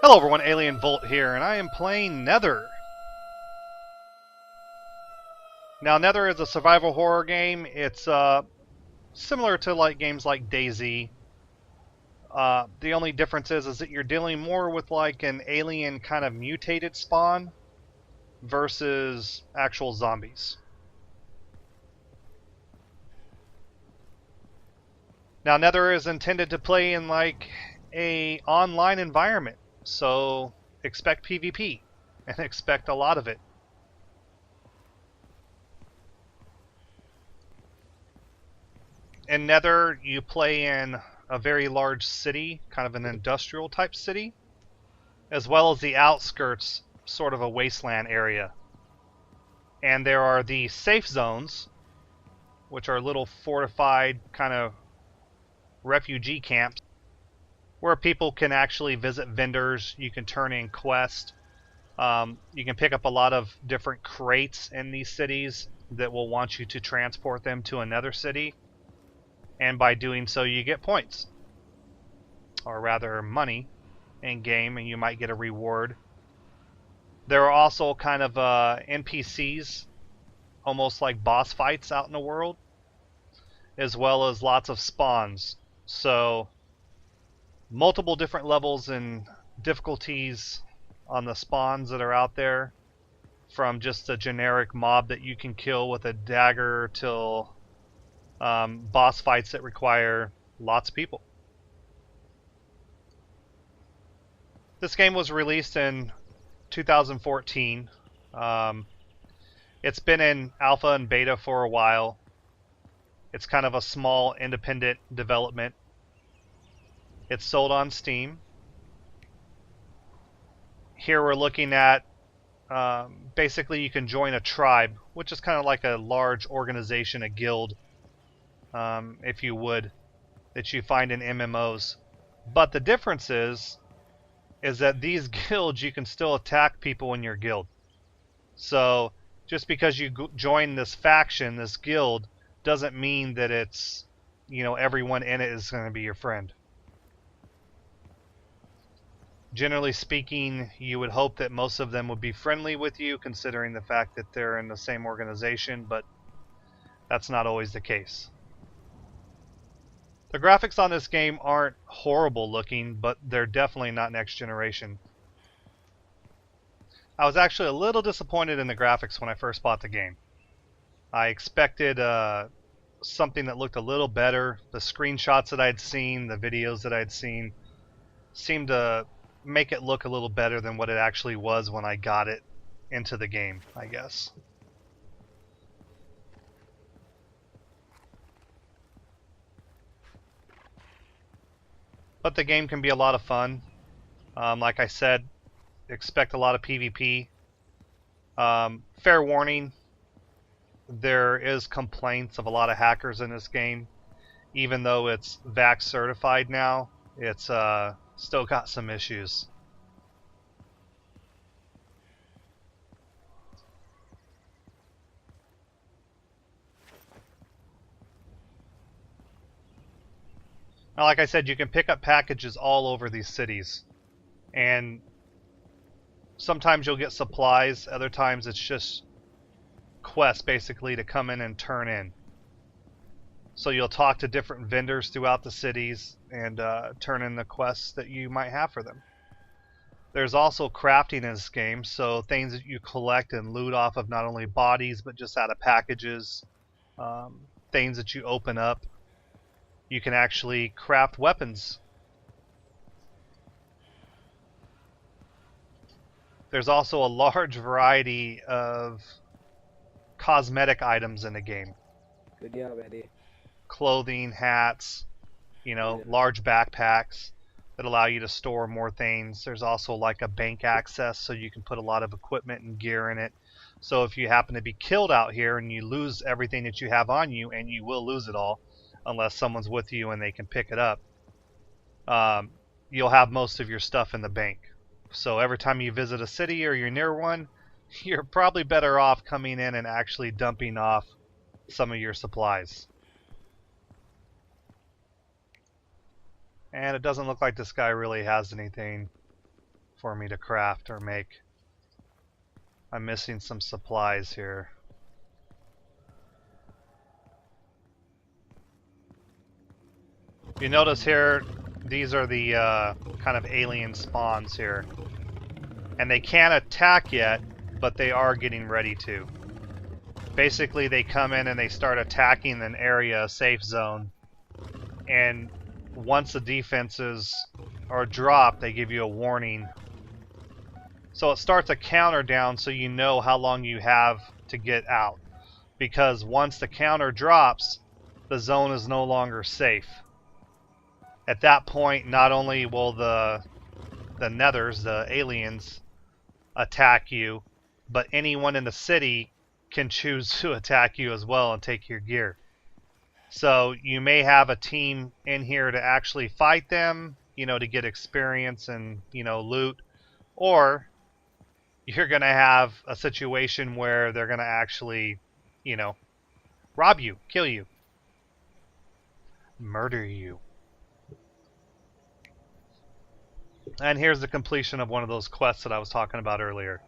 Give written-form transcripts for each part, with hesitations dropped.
Hello everyone, Alien Volt here, and I am playing Nether. Now, Nether is a survival horror game. It's similar to games like DayZ. The only difference is that you're dealing more with like an alien kind of mutated spawn versus actual zombies. Now, Nether is intended to play in like a online environment, so expect PvP and expect a lot of it. In Nether, you play in a very large city, kind of an industrial type city, as well as the outskirts, sort of a wasteland area. And there are the safe zones, which are little fortified kind of refugee camps, where people can actually visit vendors. You can turn in quests. You can pick up a lot of different crates in these cities that will want you to transport them to another city. And by doing so, you get points, or rather money, in game, and you might get a reward. There are also kind of NPCs, almost like boss fights out in the world, as well as lots of spawns. So, multiple different levels and difficulties on the spawns that are out there, from just a generic mob that you can kill with a dagger till boss fights that require lots of people. This game was released in 2014. It's been in alpha and beta for a while. It's kind of a small independent development. It's sold on Steam. Here we're looking at basically you can join a tribe, which is kind of like a large organization, a guild, if you would, that you find in MMOs. But the difference is that these guilds, you can still attack people in your guild. So just because you join this faction, this guild, doesn't mean that it's, everyone in it is going to be your friend. Generally speaking, you would hope that most of them would be friendly with you, considering the fact that they're in the same organization, but that's not always the case. The graphics on this game aren't horrible looking, but they're definitely not next generation. I was actually a little disappointed in the graphics when I first bought the game. I expected something that looked a little better. The screenshots that I'd seen, the videos that I'd seen, seemed to make it look a little better than what it actually was when I got it into the game, I guess. But the game can be a lot of fun. Like I said, expect a lot of PvP. Fair warning, there is complaints of a lot of hackers in this game. Even though it's VAX certified now, it's still got some issues. Now, like I said, you can pick up packages all over these cities. And sometimes you'll get supplies, other times it's just quests basically to come in and turn in. So you'll talk to different vendors throughout the cities and turn in the quests that you might have for them. There's also crafting in this game, so things that you collect and loot off of not only bodies but just out of packages, things that you open up. You can actually craft weapons. There's also a large variety of cosmetic items in the game. Good job, Eddie. Clothing, hats, large backpacks that allow you to store more things. There's also like a bank access, so you can put a lot of equipment and gear in it. So if you happen to be killed out here and you lose everything that you have on you, and you will lose it all unless someone's with you and they can pick it up, you'll have most of your stuff in the bank. So every time you visit a city or you're near one, you're probably better off coming in and actually dumping off some of your supplies. And it doesn't look like this guy really has anything for me to craft or make. I'm missing some supplies here. You notice here, these are the kind of alien spawns here. And they can't attack yet, but they are getting ready to. Basically, they come in and they start attacking an area, a safe zone. And once the defenses are dropped, they give you a warning. So it starts a counter down so you know how long you have to get out. Because once the counter drops, the zone is no longer safe. At that point, not only will the Nethers, the aliens, attack you, but anyone in the city can choose to attack you as well and take your gear. So you may have a team in here to actually fight them, you know, to get experience and, you know, loot, or you're going to have a situation where they're going to actually, you know, rob you, kill you, murder you. And here's the completion of one of those quests that I was talking about earlier.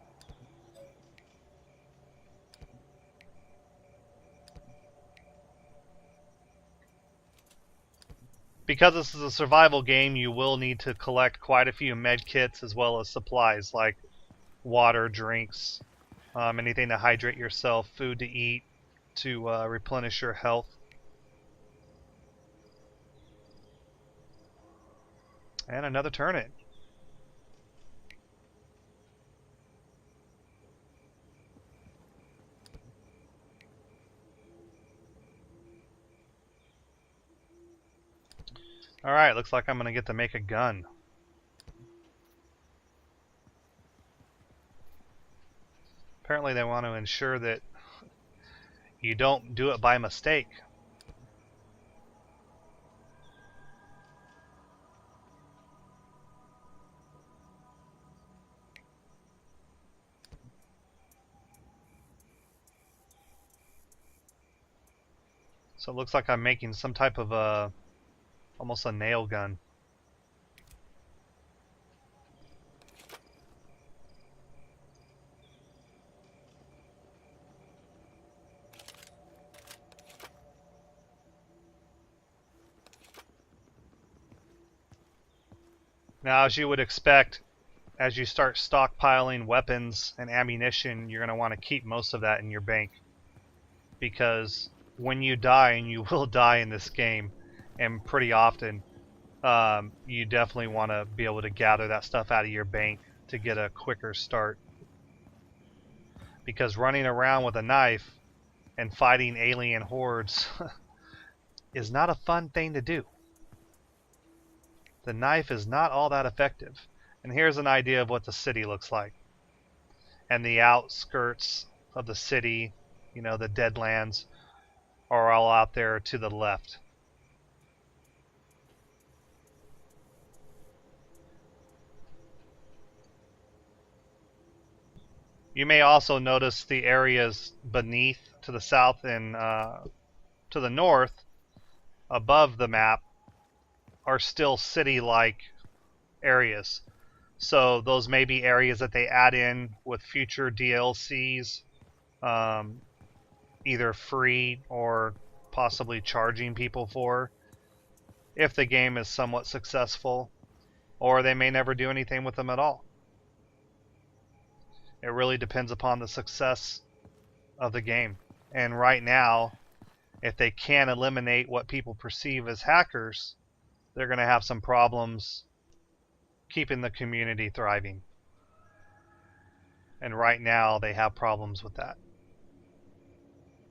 Because this is a survival game, you will need to collect quite a few med kits as well as supplies like water, drinks, anything to hydrate yourself, food to eat, to replenish your health. And another turnip. Alright, looks like I'm going to get to make a gun. Apparently they want to ensure that you don't do it by mistake. So it looks like I'm making some type of a almost a nail gun. Now, as you would expect, as you start stockpiling weapons and ammunition, you're going to want to keep most of that in your bank. Because when you die, and you will die in this game, and pretty often, you definitely want to be able to gather that stuff out of your bank to get a quicker start. Because running around with a knife and fighting alien hordes is not a fun thing to do. The knife is not all that effective. And here's an idea of what the city looks like. And the outskirts of the city, you know, the Deadlands, are all out there to the left. You may also notice the areas beneath, to the south and to the north, above the map, are still city-like areas. So those may be areas that they add in with future DLCs, either free or possibly charging people for, if the game is somewhat successful, or they may never do anything with them at all. It really depends upon the success of the game. And right now, if they can't eliminate what people perceive as hackers, they're going to have some problems keeping the community thriving. And right now, they have problems with that.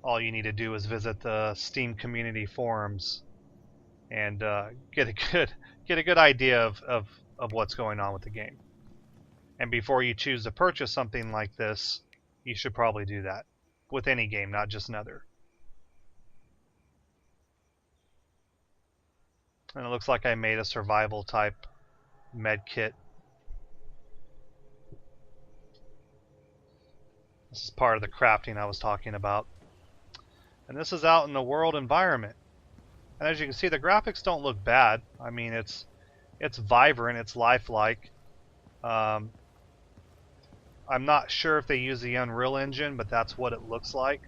All you need to do is visit the Steam community forums and get a good idea of what's going on with the game. And before you choose to purchase something like this, you should probably do that with any game, not just Nether. And it looks like I made a survival type med kit. This is part of the crafting I was talking about. And this is out in the world environment. And as you can see, the graphics don't look bad. I mean, it's vibrant, it's lifelike. I'm not sure if they use the Unreal Engine, but that's what it looks like.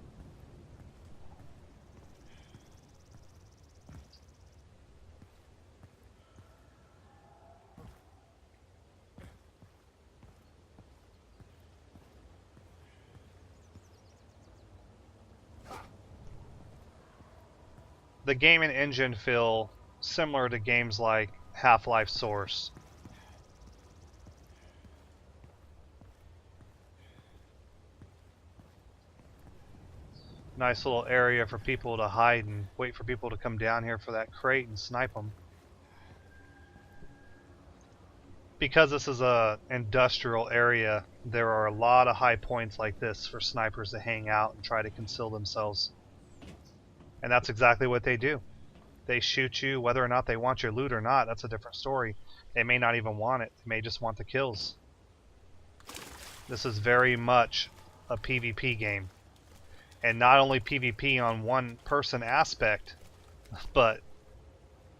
The game and engine feel similar to games like Half-Life Source. Nice little area for people to hide and wait for people to come down here for that crate and snipe them. Because this is a industrial area, there are a lot of high points like this for snipers to hang out and try to conceal themselves. And that's exactly what they do. They shoot you whether or not they want your loot or not. That's a different story. They may not even want it. They may just want the kills. This is very much a PvP game. And not only PvP on one person aspect, but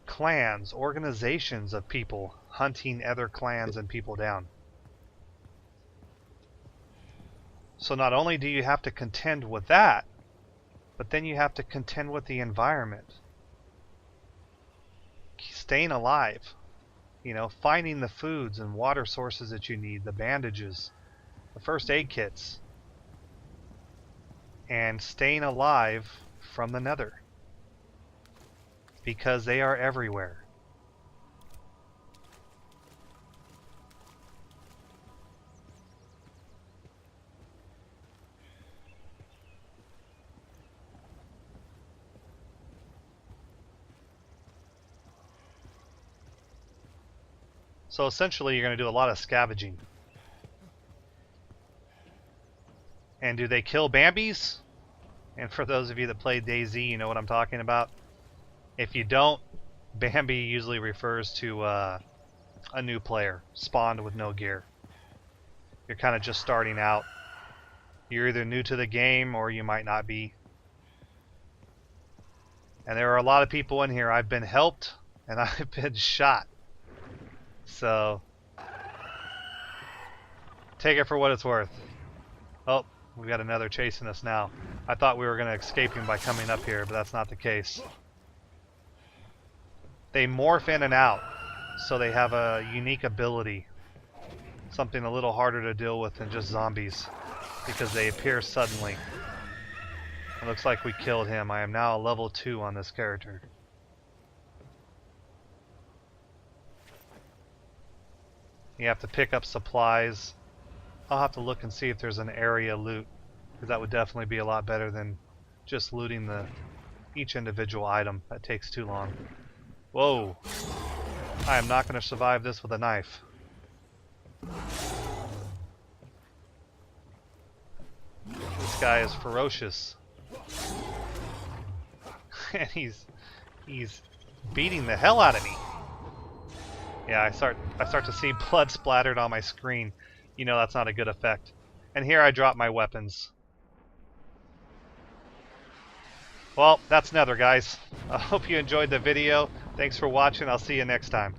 clans, organizations of people hunting other clans and people down. So not only do you have to contend with that, but then you have to contend with the environment. Staying alive. You know, finding the foods and water sources that you need, the bandages, the first aid kits, and staying alive from the Nether. Because they are everywhere. So essentially you're going to do a lot of scavenging. And do they kill Bambis? And for those of you that played DayZ, you know what I'm talking about. If you don't, Bambi usually refers to a new player, spawned with no gear. You're kind of just starting out. You're either new to the game or you might not be. And there are a lot of people in here. I've been helped and I've been shot. So take it for what it's worth. Oh, we got another chasing us now. I thought we were going to escape him by coming up here, but that's not the case. They morph in and out, so they have a unique ability. Something a little harder to deal with than just zombies, because they appear suddenly. It looks like we killed him. I am now a level 2 on this character. You have to pick up supplies. I'll have to look and see if there's an area loot, because that would definitely be a lot better than just looting each individual item. That takes too long. Whoa! I am not going to survive this with a knife. This guy is ferocious. And he's beating the hell out of me. Yeah, I start to see blood splattered on my screen. You know that's not a good effect. And here I drop my weapons. Well, that's Nether, guys. I hope you enjoyed the video. Thanks for watching. I'll see you next time.